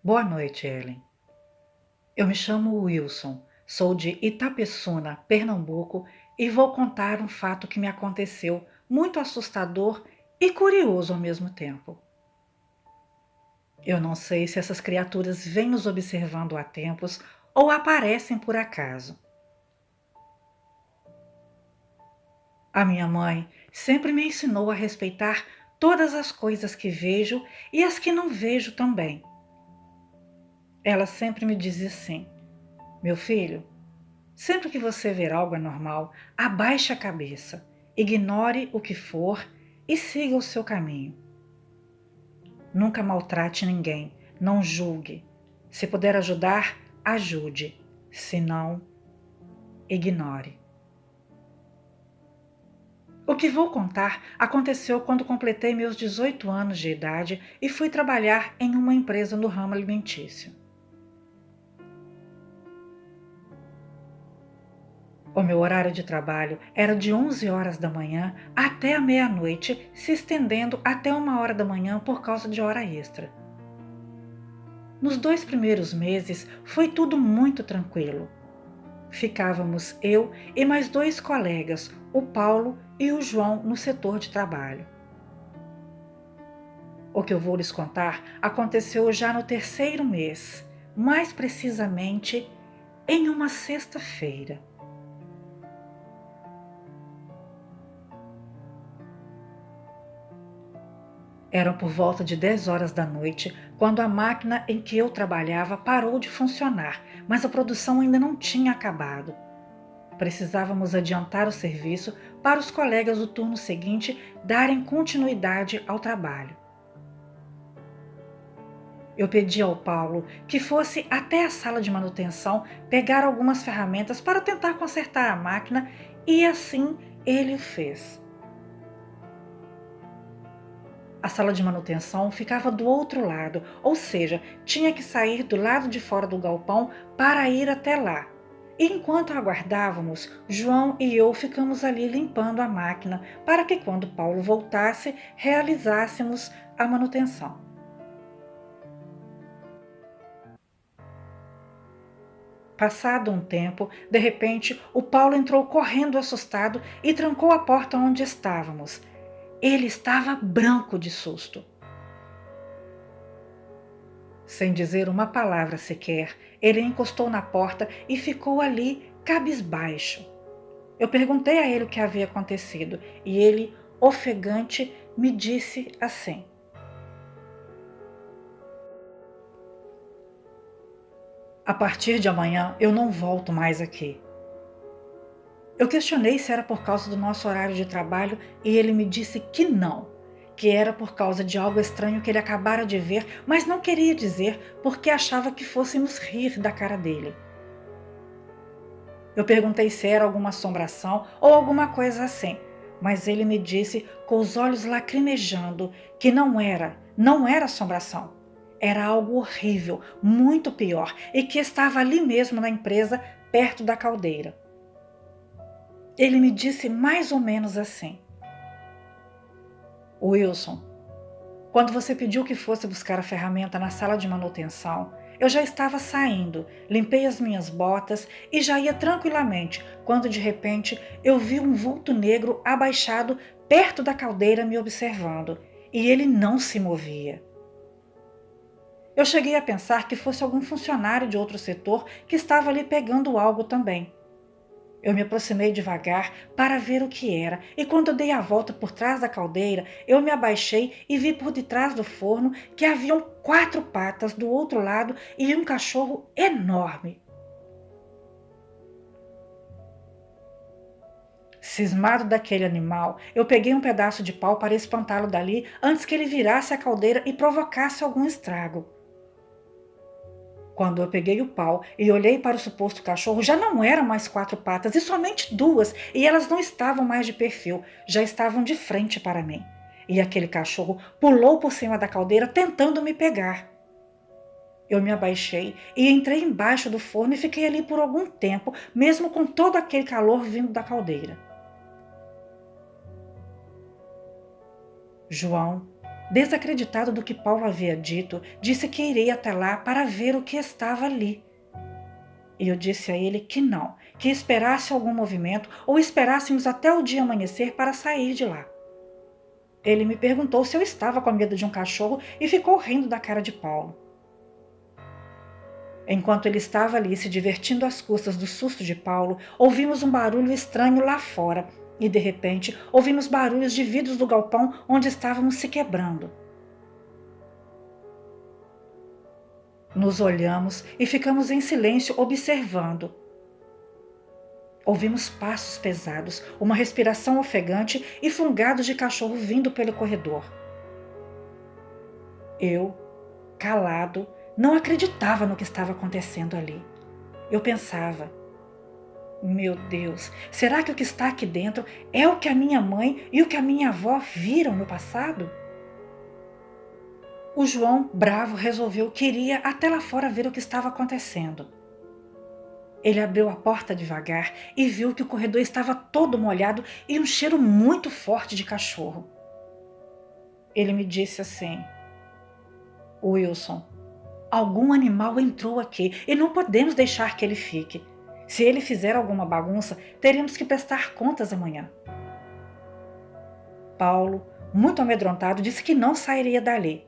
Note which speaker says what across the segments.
Speaker 1: Boa noite, Ellen. Eu me chamo Wilson, sou de Itapessuna, Pernambuco, e vou contar um fato que me aconteceu muito assustador e curioso ao mesmo tempo. Eu não sei se essas criaturas vêm nos observando há tempos ou aparecem por acaso. A minha mãe sempre me ensinou a respeitar todas as coisas que vejo e as que não vejo também. Ela sempre me dizia assim: meu filho, sempre que você ver algo anormal, abaixe a cabeça, ignore o que for e siga o seu caminho. Nunca maltrate ninguém, não julgue. Se puder ajudar, ajude. Se não, ignore. O que vou contar aconteceu quando completei meus 18 anos de idade e fui trabalhar em uma empresa no ramo alimentício. O meu horário de trabalho era de 11 horas da manhã até a meia-noite, se estendendo até 1 hora da manhã por causa de hora extra. Nos 2 primeiros meses foi tudo muito tranquilo. Ficávamos eu e mais 2 colegas, o Paulo e o João, no setor de trabalho. O que eu vou lhes contar aconteceu já no terceiro mês, mais precisamente em uma sexta-feira. Eram por volta de 10 horas da noite, quando a máquina em que eu trabalhava parou de funcionar, mas a produção ainda não tinha acabado. Precisávamos adiantar o serviço para os colegas do turno seguinte darem continuidade ao trabalho. Eu pedi ao Paulo que fosse até a sala de manutenção pegar algumas ferramentas para tentar consertar a máquina e assim ele o fez. A sala de manutenção ficava do outro lado, ou seja, tinha que sair do lado de fora do galpão para ir até lá. E enquanto aguardávamos, João e eu ficamos ali limpando a máquina para que quando Paulo voltasse, realizássemos a manutenção. Passado um tempo, de repente, o Paulo entrou correndo assustado e trancou a porta onde estávamos. Ele estava branco de susto. Sem dizer uma palavra sequer, ele encostou na porta e ficou ali cabisbaixo. Eu perguntei a ele o que havia acontecido e ele, ofegante, me disse assim: a partir de amanhã eu não volto mais aqui. Eu questionei se era por causa do nosso horário de trabalho e ele me disse que não, que era por causa de algo estranho que ele acabara de ver, mas não queria dizer porque achava que fôssemos rir da cara dele. Eu perguntei se era alguma assombração ou alguma coisa assim, mas ele me disse com os olhos lacrimejando que não era assombração. Era algo horrível, muito pior, e que estava ali mesmo na empresa, perto da caldeira. Ele me disse mais ou menos assim: Wilson, quando você pediu que fosse buscar a ferramenta na sala de manutenção, eu já estava saindo, limpei as minhas botas e já ia tranquilamente, quando de repente eu vi um vulto negro abaixado perto da caldeira me observando, e ele não se movia. Eu cheguei a pensar que fosse algum funcionário de outro setor que estava ali pegando algo também. Eu me aproximei devagar para ver o que era, e quando eu dei a volta por trás da caldeira, eu me abaixei e vi por detrás do forno que haviam 4 patas do outro lado e um cachorro enorme. Cismado daquele animal, eu peguei um pedaço de pau para espantá-lo dali antes que ele virasse a caldeira e provocasse algum estrago. Quando eu peguei o pau e olhei para o suposto cachorro, já não eram mais 4 patas e somente 2, e elas não estavam mais de perfil, já estavam de frente para mim. E aquele cachorro pulou por cima da caldeira tentando me pegar. Eu me abaixei e entrei embaixo do forno e fiquei ali por algum tempo, mesmo com todo aquele calor vindo da caldeira. João Desacreditado do que Paulo havia dito, disse que iria até lá para ver o que estava ali. E eu disse a ele que não, que esperasse algum movimento ou esperássemos até o dia amanhecer para sair de lá. Ele me perguntou se eu estava com medo de um cachorro e ficou rindo da cara de Paulo. Enquanto ele estava ali se divertindo às custas do susto de Paulo, ouvimos um barulho estranho lá fora e, de repente, ouvimos barulhos de vidros do galpão onde estávamos se quebrando. Nos olhamos e ficamos em silêncio observando. Ouvimos passos pesados, uma respiração ofegante e fungados de cachorro vindo pelo corredor. Eu, calado, não acreditava no que estava acontecendo ali. Eu pensava, meu Deus, será que o que está aqui dentro é o que a minha mãe e o que a minha avó viram no passado? O João, bravo, resolveu que iria até lá fora ver o que estava acontecendo. Ele abriu a porta devagar e viu que o corredor estava todo molhado e um cheiro muito forte de cachorro. Ele me disse assim: Wilson, algum animal entrou aqui e não podemos deixar que ele fique. Se ele fizer alguma bagunça, teremos que prestar contas amanhã. Paulo, muito amedrontado, disse que não sairia dali.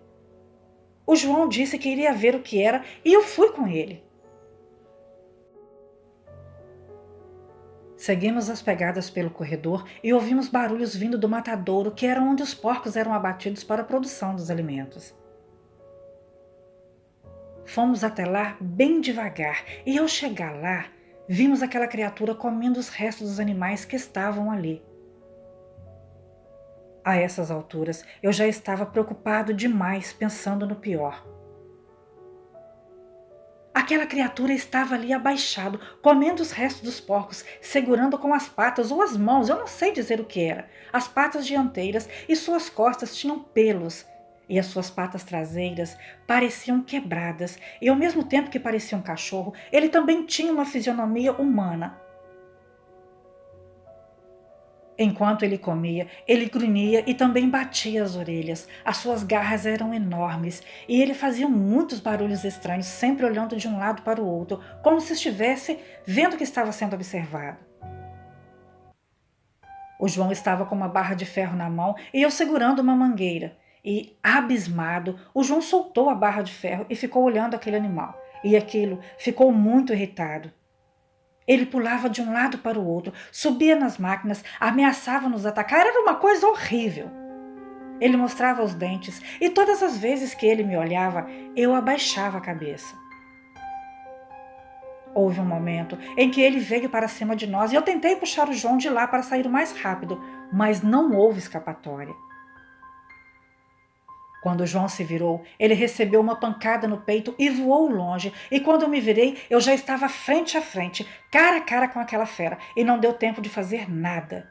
Speaker 1: O João disse que iria ver o que era e eu fui com ele. Seguimos as pegadas pelo corredor e ouvimos barulhos vindo do matadouro, que era onde os porcos eram abatidos para a produção dos alimentos. Fomos até lá bem devagar e, ao chegar lá, vimos aquela criatura comendo os restos dos animais que estavam ali. A essas alturas, eu já estava preocupado demais, pensando no pior. Aquela criatura estava ali abaixado, comendo os restos dos porcos, segurando com as patas ou as mãos, eu não sei dizer o que era, as patas dianteiras, e suas costas tinham pelos, e as suas patas traseiras pareciam quebradas, e ao mesmo tempo que parecia um cachorro, ele também tinha uma fisionomia humana. Enquanto ele comia, ele grunhia e também batia as orelhas. As suas garras eram enormes e ele fazia muitos barulhos estranhos, sempre olhando de um lado para o outro, como se estivesse vendo que estava sendo observado. O João estava com uma barra de ferro na mão e eu segurando uma mangueira. E, abismado, o João soltou a barra de ferro e ficou olhando aquele animal. E aquilo ficou muito irritado. Ele pulava de um lado para o outro, subia nas máquinas, ameaçava nos atacar, era uma coisa horrível. Ele mostrava os dentes e todas as vezes que ele me olhava, eu abaixava a cabeça. Houve um momento em que ele veio para cima de nós e eu tentei puxar o João de lá para sair o mais rápido, mas não houve escapatória. Quando o João se virou, ele recebeu uma pancada no peito e voou longe, e quando eu me virei, eu já estava frente a frente, cara a cara com aquela fera, e não deu tempo de fazer nada.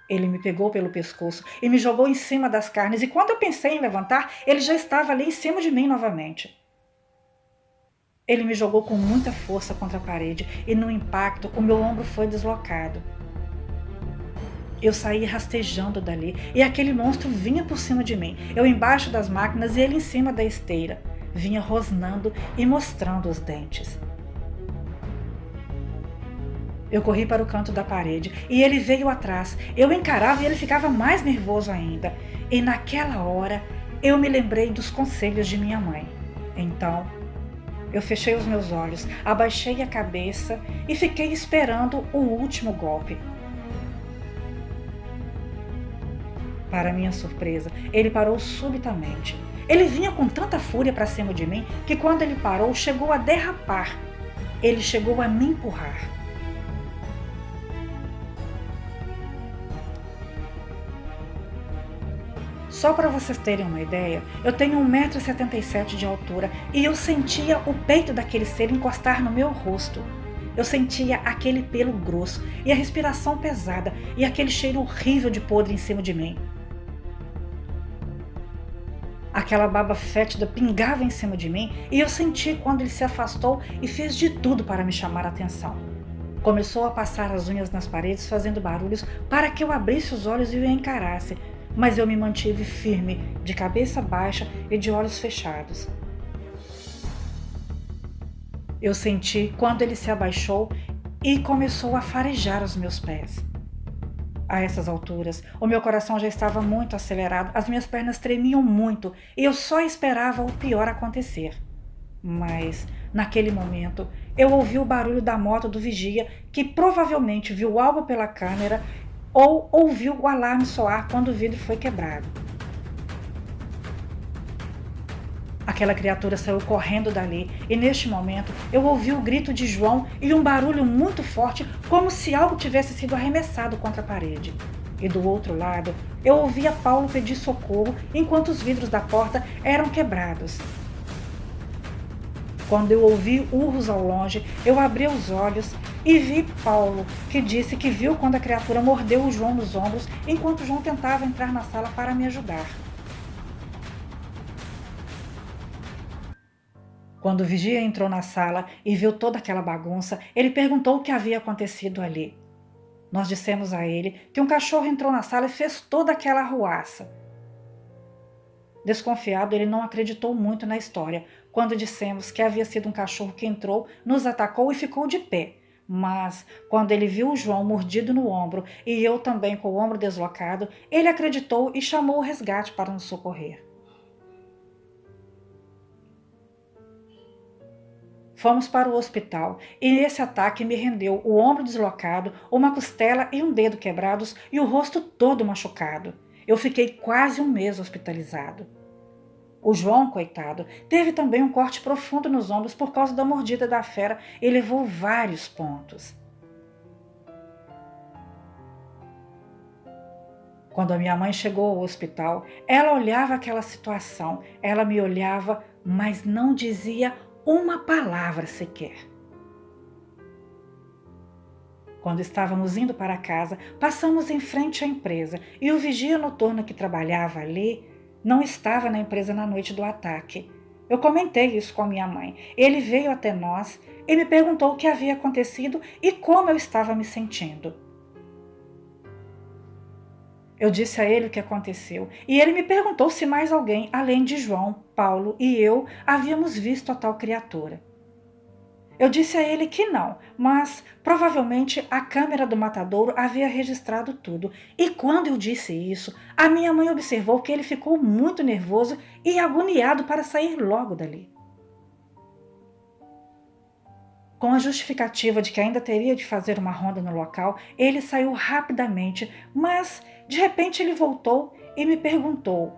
Speaker 1: Ele me pegou pelo pescoço e me jogou em cima das carnes, e quando eu pensei em levantar, ele já estava ali em cima de mim novamente. Ele me jogou com muita força contra a parede, e no impacto, o meu ombro foi deslocado. Eu saí rastejando dali e aquele monstro vinha por cima de mim, eu embaixo das máquinas e ele em cima da esteira. Vinha rosnando e mostrando os dentes. Eu corri para o canto da parede e ele veio atrás. Eu encarava e ele ficava mais nervoso ainda. E naquela hora eu me lembrei dos conselhos de minha mãe. Então eu fechei os meus olhos, abaixei a cabeça e fiquei esperando o último golpe. Para minha surpresa, ele parou subitamente. Ele vinha com tanta fúria para cima de mim que quando ele parou, chegou a derrapar. Ele chegou a me empurrar. Só para vocês terem uma ideia, eu tenho 1,77 m de altura e eu sentia o peito daquele ser encostar no meu rosto. Eu sentia aquele pelo grosso e a respiração pesada e aquele cheiro horrível de podre em cima de mim. Aquela baba fétida pingava em cima de mim e eu senti quando ele se afastou e fez de tudo para me chamar a atenção. Começou a passar as unhas nas paredes fazendo barulhos para que eu abrisse os olhos e o encarasse, mas eu me mantive firme, de cabeça baixa e de olhos fechados. Eu senti quando ele se abaixou e começou a farejar os meus pés. A essas alturas, o meu coração já estava muito acelerado, as minhas pernas tremiam muito e eu só esperava o pior acontecer. Mas, naquele momento, eu ouvi o barulho da moto do vigia, que provavelmente viu algo pela câmera ou ouviu o alarme soar quando o vidro foi quebrado. Aquela criatura saiu correndo dali e, neste momento, eu ouvi o grito de João e um barulho muito forte, como se algo tivesse sido arremessado contra a parede. E do outro lado, eu ouvia Paulo pedir socorro enquanto os vidros da porta eram quebrados. Quando eu ouvi urros ao longe, eu abri os olhos e vi Paulo, que disse que viu quando a criatura mordeu o João nos ombros enquanto João tentava entrar na sala para me ajudar. Quando o vigia entrou na sala e viu toda aquela bagunça, ele perguntou o que havia acontecido ali. Nós dissemos a ele que um cachorro entrou na sala e fez toda aquela arruaça. Desconfiado, ele não acreditou muito na história, quando dissemos que havia sido um cachorro que entrou, nos atacou e ficou de pé. Mas, quando ele viu o João mordido no ombro e eu também com o ombro deslocado, ele acreditou e chamou o resgate para nos socorrer. Fomos para o hospital e nesse ataque me rendeu o ombro deslocado, uma costela e um dedo quebrados e o rosto todo machucado. Eu fiquei quase um mês hospitalizado. O João, coitado, teve também um corte profundo nos ombros por causa da mordida da fera e levou vários pontos. Quando a minha mãe chegou ao hospital, ela olhava aquela situação, ela me olhava, mas não dizia uma palavra sequer. Quando estávamos indo para casa, passamos em frente à empresa e o vigia noturno que trabalhava ali não estava na empresa na noite do ataque. Eu comentei isso com a minha mãe. Ele veio até nós e me perguntou o que havia acontecido e como eu estava me sentindo. Eu disse a ele o que aconteceu e ele me perguntou se mais alguém, além de João, Paulo e eu, havíamos visto a tal criatura. Eu disse a ele que não, mas provavelmente a câmera do matadouro havia registrado tudo. E quando eu disse isso, a minha mãe observou que ele ficou muito nervoso e agoniado para sair logo dali. Com a justificativa de que ainda teria de fazer uma ronda no local, ele saiu rapidamente, mas de repente ele voltou e me perguntou: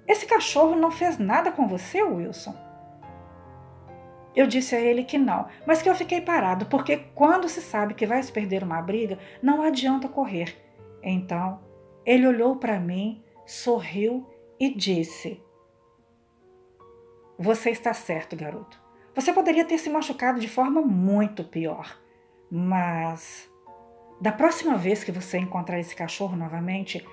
Speaker 1: "Esse cachorro não fez nada com você, Wilson?" Eu disse a ele que não, mas que eu fiquei parado, porque quando se sabe que vai se perder uma briga, não adianta correr. Então, ele olhou para mim, sorriu e disse: "Você está certo, garoto. Você poderia ter se machucado de forma muito pior. Mas, da próxima vez que você encontrar esse cachorro novamente,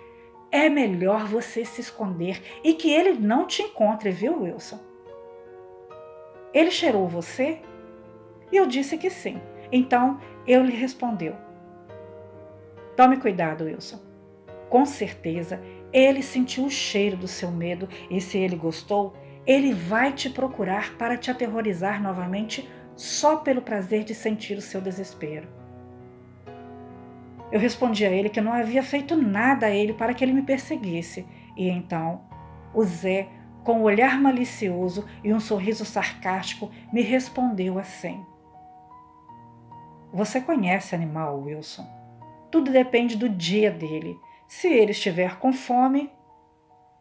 Speaker 1: é melhor você se esconder e que ele não te encontre, viu, Wilson? Ele cheirou você?" E eu disse que sim. Então, ele lhe respondeu: "Tome cuidado, Wilson. Com certeza, ele sentiu o cheiro do seu medo e se ele gostou, ele vai te procurar para te aterrorizar novamente só pelo prazer de sentir o seu desespero." Eu respondi a ele que não havia feito nada a ele para que ele me perseguisse. E então, o Zé, com um olhar malicioso e um sorriso sarcástico, me respondeu assim: "Você conhece animal, Wilson. Tudo depende do dia dele. Se ele estiver com fome,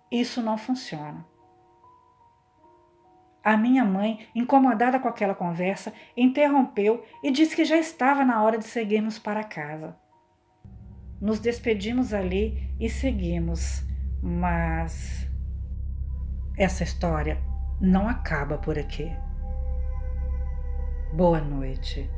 Speaker 1: isso não funciona." A minha mãe, incomodada com aquela conversa, interrompeu e disse que já estava na hora de seguirmos para casa. Nos despedimos ali e seguimos, mas essa história não acaba por aqui. Boa noite.